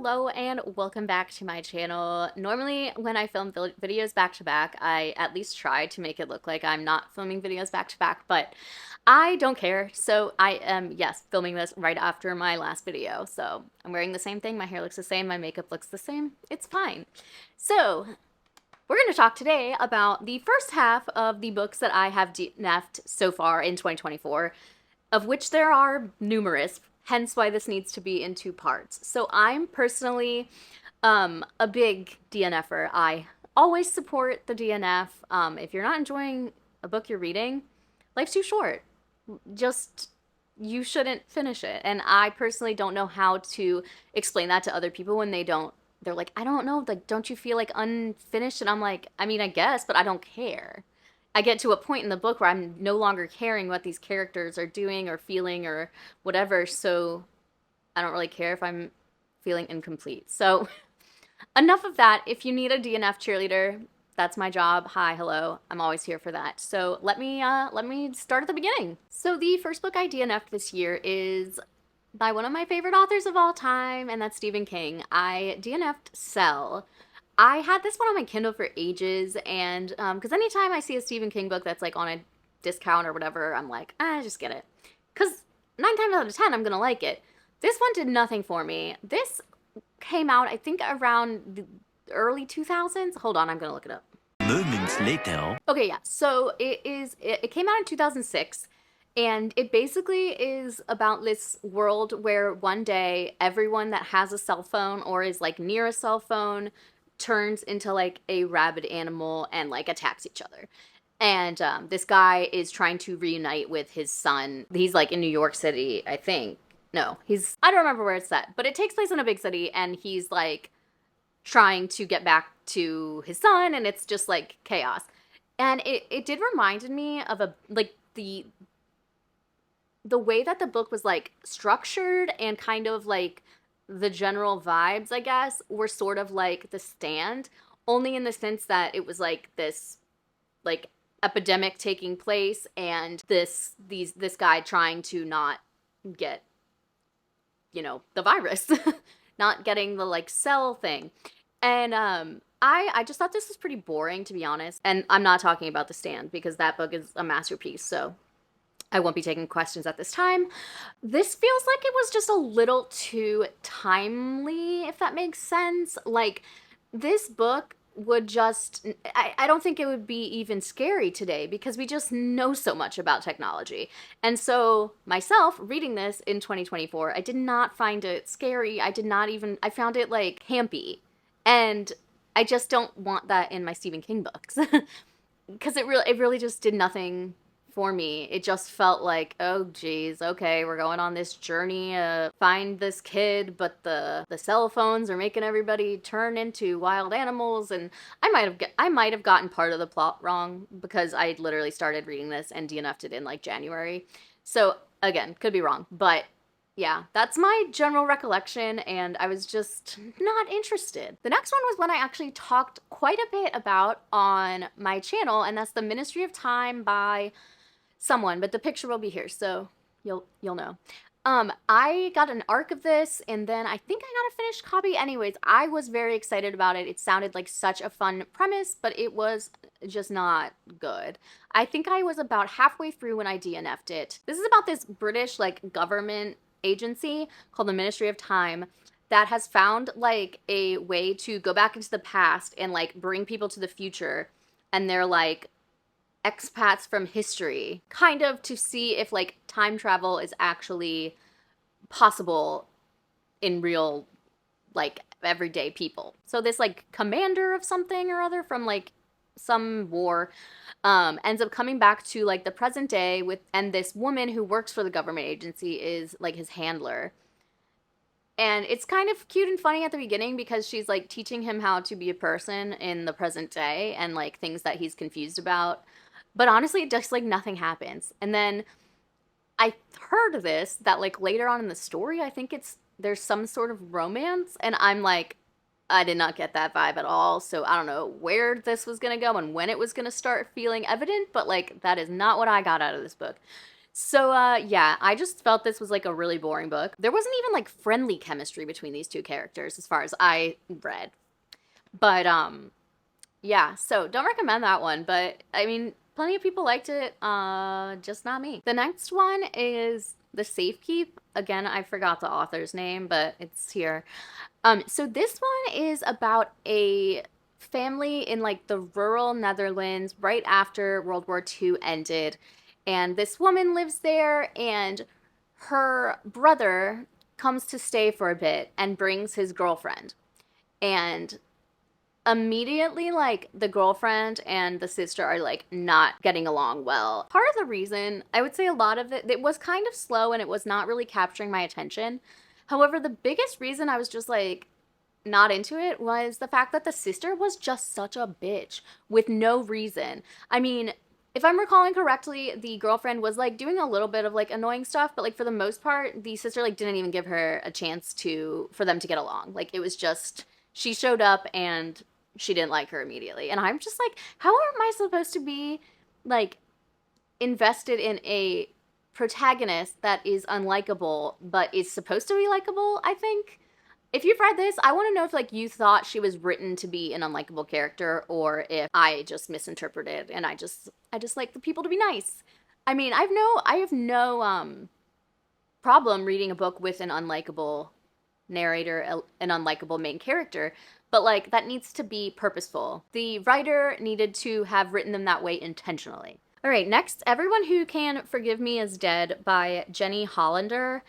Hello and welcome back to my channel. Normally when I film videos back to back, I at least try to make it look like I'm not filming videos back to back, but I don't care. So I am, yes, filming this right after my last video. So I'm wearing the same thing, my hair looks the same, my makeup looks the same. It's fine. So we're going to talk today about the first half of the books that I have DNFed so far in 2024, of which there are numerous, hence why this needs to be in two parts. So I'm personally a big DNFer. I always support the DNF. If you're not enjoying a book you're reading, life's too short. Just, you shouldn't finish it. And I personally don't know how to explain that to other people when they're like, I don't know, like, don't you feel like unfinished? And I'm like, I mean, I guess, but I don't care. I get to a point in the book where I'm no longer caring what these characters are doing or feeling or whatever, so I don't really care if I'm feeling incomplete. So enough of that. If you need a DNF cheerleader, that's my job. Hi, hello. I'm always here for that. So let me start at the beginning. So the first book I DNF'd this year is by one of my favorite authors of all time, and that's Stephen King. I DNF'd Cell. I had this one on my Kindle for ages, and because anytime I see a Stephen King book that's like on a discount or whatever, I'm like, just get it. Because 9 times out of 10, I'm going to like it. This one did nothing for me. This came out, I think, around the early 2000s. Hold on, I'm going to look it up. Moments later. Okay, yeah, so it came out in 2006. And it basically is about this world where one day everyone that has a cell phone or is like near a cell phone turns into like a rabid animal and like attacks each other. And this guy is trying to reunite with his son. He's like in New York City, I think. No, I don't remember where it's set, but it takes place in a big city and he's like trying to get back to his son and it's just like chaos. And it did remind me of the way that the book was like structured and kind of like the general vibes, I guess, were sort of like The Stand, only in the sense that it was like this like epidemic taking place and this guy trying to not get, the virus, not getting the like cell thing. And I just thought this was pretty boring, to be honest. And I'm not talking about The Stand because that book is a masterpiece, so I won't be taking questions at this time. This feels like it was just a little too timely, if that makes sense. Like, this book would just, I don't think it would be even scary today because we just know so much about technology. And so, myself, reading this in 2024, I did not find it scary. I found it, like, campy. And I just don't want that in my Stephen King books. Because it really just did nothing for me. It just felt like, oh geez, okay, we're going on this journey to find this kid, but the cell phones are making everybody turn into wild animals. And I might have gotten part of the plot wrong because I literally started reading this and DNF'd it in like January. So again, could be wrong, but yeah, that's my general recollection, and I was just not interested. The next one was one I actually talked quite a bit about on my channel, and that's The Ministry of Time by someone, but the picture will be here, so you'll know. I got an arc of this, and then I think I got a finished copy. Anyways, I was very excited about it. It sounded like such a fun premise, but it was just not good. I think I was about halfway through when I DNF'd it. This is about this British, like, government agency called the Ministry of Time that has found, like, a way to go back into the past and, like, bring people to the future, and they're, like, expats from history, kind of to see if like time travel is actually possible in real like everyday people. So this like commander of something or other from like some war ends up coming back to like the present day and this woman who works for the government agency is like his handler. And it's kind of cute and funny at the beginning because she's like teaching him how to be a person in the present day and like things that he's confused about. But honestly, just like nothing happens. And then I heard this that like later on in the story, I think there's some sort of romance. And I'm like, I did not get that vibe at all. So I don't know where this was going to go and when it was going to start feeling evident. But like, that is not what I got out of this book. So, yeah, I just felt this was like a really boring book. There wasn't even like friendly chemistry between these two characters as far as I read. But, yeah, so don't recommend that one, but I mean, plenty of people liked it, just not me. The next one is The Safekeep. Again, I forgot the author's name, but it's here. So this one is about a family in like the rural Netherlands right after World War II ended. And this woman lives there, and her brother comes to stay for a bit and brings his girlfriend. And immediately, like, the girlfriend and the sister are like not getting along well. Part of the reason, I would say a lot of it was kind of slow and it was not really capturing my attention. However, the biggest reason I was just like not into it was the fact that the sister was just such a bitch with no reason. I mean, if I'm recalling correctly, the girlfriend was like doing a little bit of like annoying stuff, but like for the most part, the sister like didn't even give her a chance to for them to get along. Like it was just she showed up and she didn't like her immediately. And I'm just like, how am I supposed to be like invested in a protagonist that is unlikable but is supposed to be likable, I think? If you've read this, I want to know if like you thought she was written to be an unlikable character or if I just misinterpreted and I just like the people to be nice. I mean, I have no problem reading a book with an unlikable narrator, an unlikable main character, but like that needs to be purposeful. The writer needed to have written them that way intentionally. All right, next, Everyone Who Can Forgive Me Is Dead by Jenny Hollander.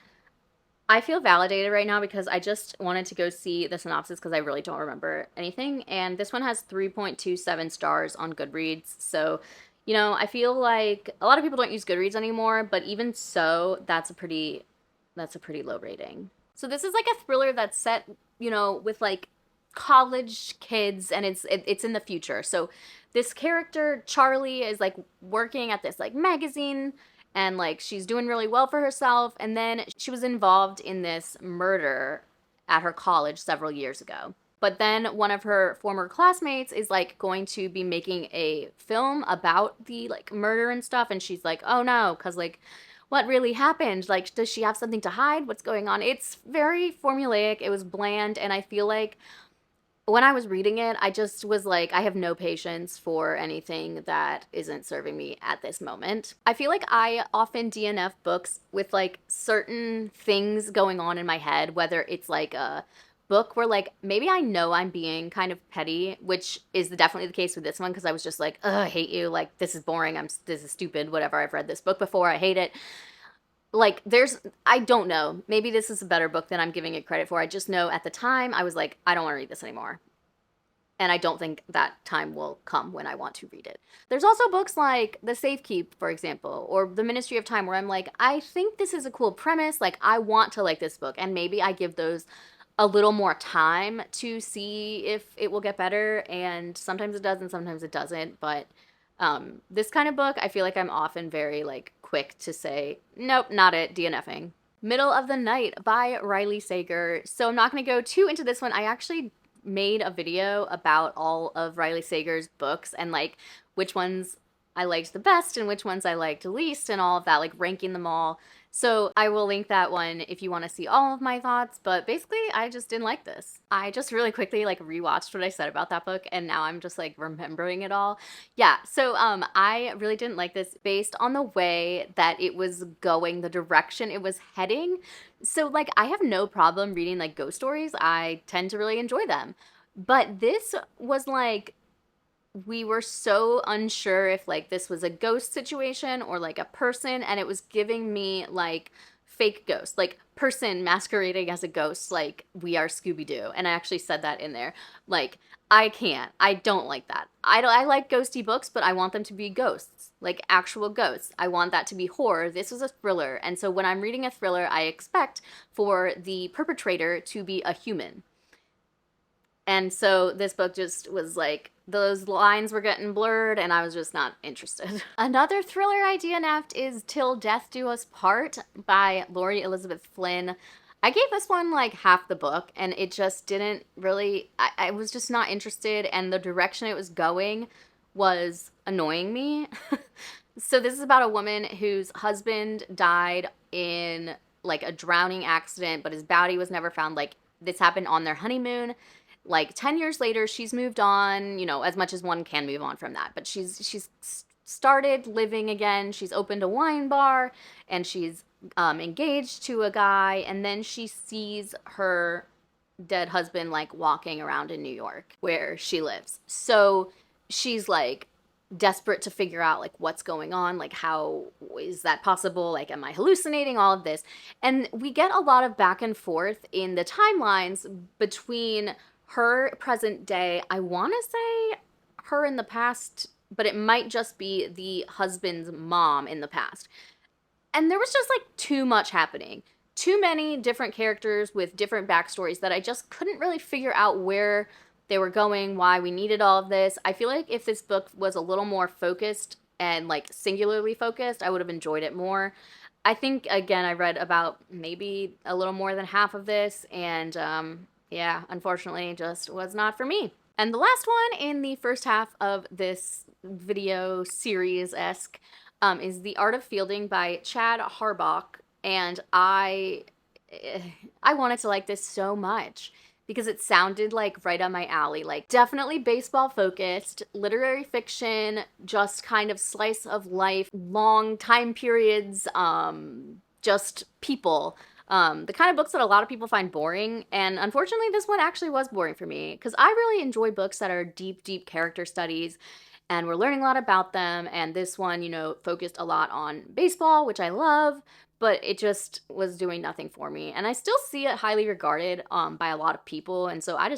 I feel validated right now because I just wanted to go see the synopsis because I really don't remember anything. And this one has 3.27 stars on Goodreads. So, you know, I feel like a lot of people don't use Goodreads anymore, but even so, that's a pretty low rating. So this is like a thriller that's set, you know, with like college kids and it's in the future. So this character Charlie is like working at this like magazine and like she's doing really well for herself, and then she was involved in this murder at her college several years ago. But then one of her former classmates is like going to be making a film about the like murder and stuff, and she's like, "Oh no, cuz like what really happened? Like does she have something to hide? What's going on?" It's very formulaic. It was bland, and I feel like when I was reading it, I just was like, I have no patience for anything that isn't serving me at this moment. I feel like I often DNF books with like certain things going on in my head, whether it's like a book where like maybe I know I'm being kind of petty, which is definitely the case with this one because I was just like, ugh, I hate you. Like this is boring. This is stupid. Whatever. I've read this book before. I hate it. Like I don't know, maybe this is a better book than I'm giving it credit for. I just know at the time I was like, I don't want to read this anymore, and I don't think that time will come when I want to read it. There's also books like The Safekeep, for example, or The Ministry of Time, where I'm like, I think this is a cool premise, like I want to like this book, and maybe I give those a little more time to see if it will get better, and sometimes it does and sometimes it doesn't, but this kind of book, I feel like I'm often very like quick to say, nope, not it, DNFing. Middle of the Night by Riley Sager. So I'm not going to go too into this one. I actually made a video about all of Riley Sager's books and like which ones I liked the best and which ones I liked least and all of that, like ranking them all. So I will link that one if you want to see all of my thoughts, but basically I just didn't like this. I just really quickly like rewatched what I said about that book and now I'm just like remembering it all. Yeah, so I really didn't like this based on the way that it was going, the direction it was heading. So like I have no problem reading like ghost stories. I tend to really enjoy them. But this was like we were so unsure if like this was a ghost situation or like a person, and it was giving me like fake ghost, like person masquerading as a ghost, like We Are Scooby-Doo. And I actually said that in there. Like I don't like that. I like ghosty books, but I want them to be ghosts, like actual ghosts. I want that to be horror. This was a thriller, and so when I'm reading a thriller, I expect for the perpetrator to be a human. And so this book just was like, those lines were getting blurred and I was just not interested. Another thriller I DNF'd is Till Death Do Us Part by Lori Elizabeth Flynn. I gave this one like half the book and it just didn't really, I was just not interested, and the direction it was going was annoying me. So this is about a woman whose husband died in like a drowning accident, but his body was never found. Like this happened on their honeymoon. Like 10 years later, she's moved on, you know, as much as one can move on from that. But she's started living again. She's opened a wine bar and she's engaged to a guy, and then she sees her dead husband like walking around in New York where she lives. So she's like desperate to figure out like what's going on, like how is that possible, like am I hallucinating, all of this. And we get a lot of back and forth in the timelines between her present day, I want to say her in the past, but it might just be the husband's mom in the past. And there was just like too much happening. Too many different characters with different backstories that I just couldn't really figure out where they were going, why we needed all of this. I feel like if this book was a little more focused and like singularly focused, I would have enjoyed it more. I think, again, I read about maybe a little more than half of this, and yeah, unfortunately, just was not for me. And the last one in the first half of this video series-esque is The Art of Fielding by Chad Harbach, and I wanted to like this so much because it sounded like right up my alley. Like definitely baseball focused, literary fiction, just kind of slice of life, long time periods, just people. The kind of books that a lot of people find boring, and unfortunately this one actually was boring for me because I really enjoy books that are deep, deep character studies and we're learning a lot about them, and this one, you know, focused a lot on baseball, which I love, but it just was doing nothing for me. And I still see it highly regarded by a lot of people, and so I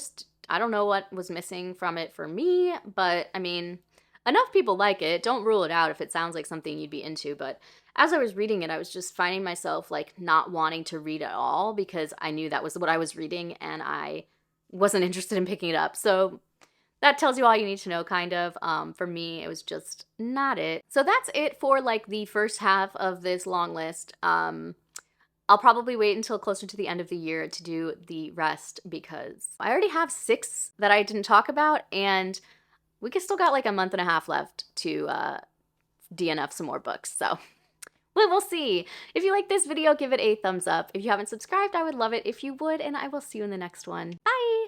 don't know what was missing from it for me, but I mean, enough people like it. Don't rule it out if it sounds like something you'd be into, but as I was reading it, I was just finding myself like not wanting to read at all because I knew that was what I was reading and I wasn't interested in picking it up. So that tells you all you need to know, kind of. For me, it was just not it. So that's it for like the first half of this long list. I'll probably wait until closer to the end of the year to do the rest because I already have 6 that I didn't talk about, and we still got like a month and a half left to DNF some more books. So we'll see. If you like this video, give it a thumbs up. If you haven't subscribed, I would love it if you would, and I will see you in the next one. Bye!